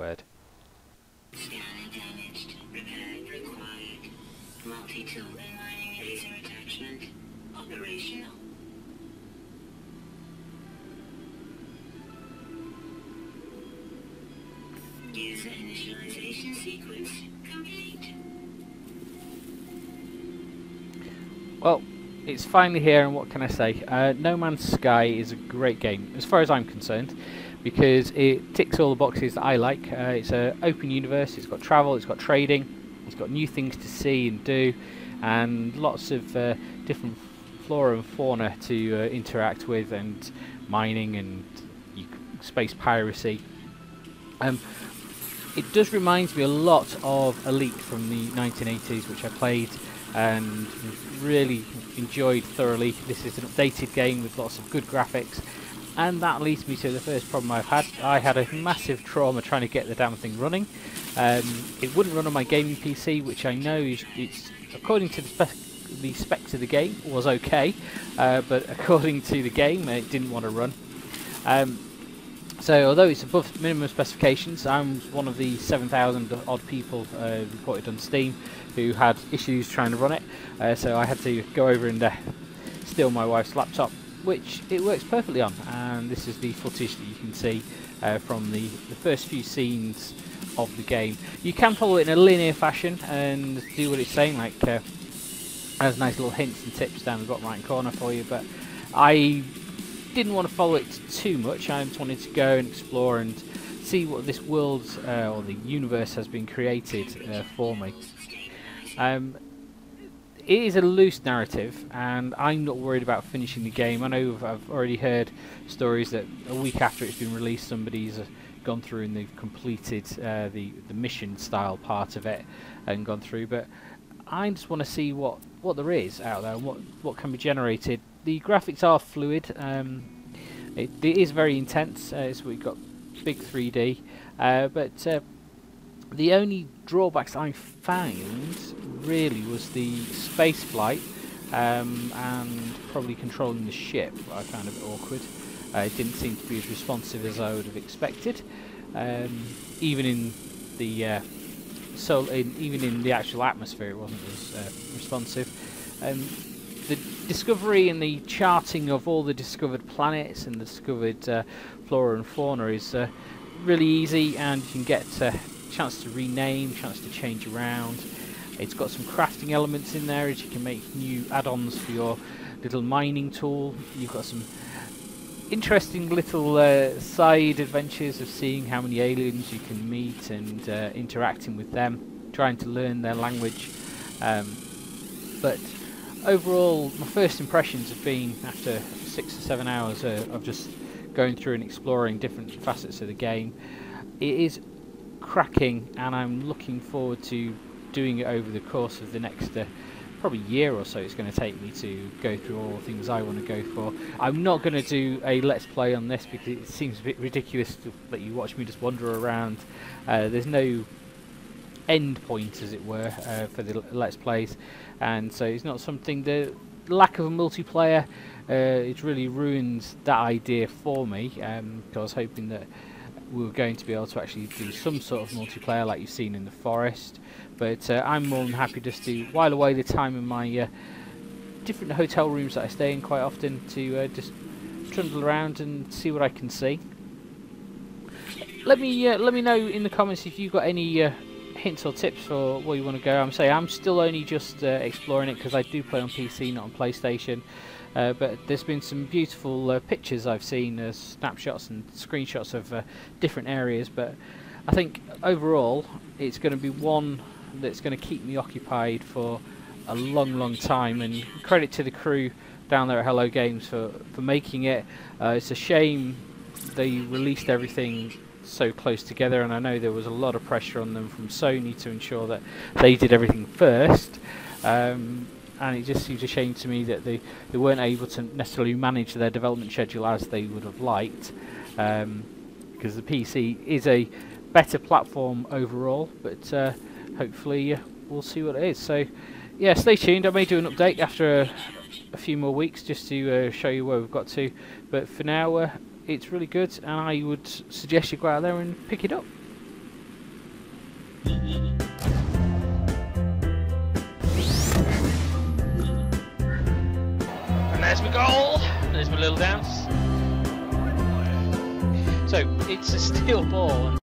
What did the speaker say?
word. Scanning damaged. Repair required. Multi-tool and mining laser attachment. Operational. User initialization sequence complete. Well, it's finally here, and what can I say? No Man's Sky is a great game, as far as I'm concerned, because it ticks all the boxes that I like. It's an open universe, it's got travel, it's got trading, it's got new things to see and do, and lots of different flora and fauna to interact with, and mining and space piracy. It does remind me a lot of Elite from the 1980s, which I played and really enjoyed thoroughly. This is an updated game with lots of good graphics, and that leads me to the first problem I've had. I had a massive trauma trying to get the damn thing running. It wouldn't run on my gaming PC, which I know is, it's according to the specs of the game was okay, but according to the game it didn't want to run. So although it's above minimum specifications, I'm one of the 7,000 odd people reported on Steam who had issues trying to run it. So I had to go over and steal my wife's laptop, which it works perfectly on. And this is the footage that you can see from the first few scenes of the game. You can follow it in a linear fashion and do what it's saying, like there's nice little hints and tips down the bottom right corner for you, but I didn't want to follow it too much. I just wanted to go and explore and see what this world or the universe has been created for me. It is a loose narrative, and I'm not worried about finishing the game. I know I've already heard stories that a week after it's been released, somebody's gone through and they've completed the mission style part of it and gone through. But I just want to see what there is out there and what can be generated. The graphics are fluid. It is very intense. So we've got big 3D, but the only drawbacks I found really was the space flight and probably controlling the ship. I found a bit awkward. It didn't seem to be as responsive as I would have expected. Even in the even in the actual atmosphere, it wasn't as responsive. The discovery and the charting of all the discovered planets and the discovered flora and fauna is really easy, and you can get a chance to rename, chance to change around. It's got some crafting elements in there, as you can make new add-ons for your little mining tool. You've got some interesting little side adventures of seeing how many aliens you can meet and interacting with them, trying to learn their language. But overall, my first impressions have been, after 6 or 7 hours of just going through and exploring different facets of the game, it is cracking, and I'm looking forward to doing it over the course of the next probably year or so. It's going to take me to go through all the things I want to go for. I'm not going to do a let's play on this because it seems a bit ridiculous to let you watch me just wander around. There's no end point, as it were, for the let's plays, and so it's not something. The lack of a multiplayer it really ruins that idea for me, because I was hoping that we were going to be able to actually do some sort of multiplayer like you've seen in the forest. But I'm more than happy just to while away the time in my different hotel rooms that I stay in quite often, to just trundle around and see what I can see. Let me know in the comments if you've got any hints or tips for where you want to go. I'm still only just exploring it because I do play on PC, not on PlayStation. But there's been some beautiful pictures I've seen, snapshots and screenshots of different areas. But I think overall it's going to be one that's going to keep me occupied for a long time. And credit to the crew down there at Hello Games for making it. It's a shame they released everything so close together, and I know there was a lot of pressure on them from Sony to ensure that they did everything first. And it just seems a shame to me that they weren't able to necessarily manage their development schedule as they would have liked, because the PC is a better platform overall, but hopefully we'll see what it is. So yeah, stay tuned. I may do an update after a few more weeks just to show you where we've got to, but for now it's really good, and I would suggest you go out there and pick it up. There's my goal. There's my little dance. So it's a steel ball.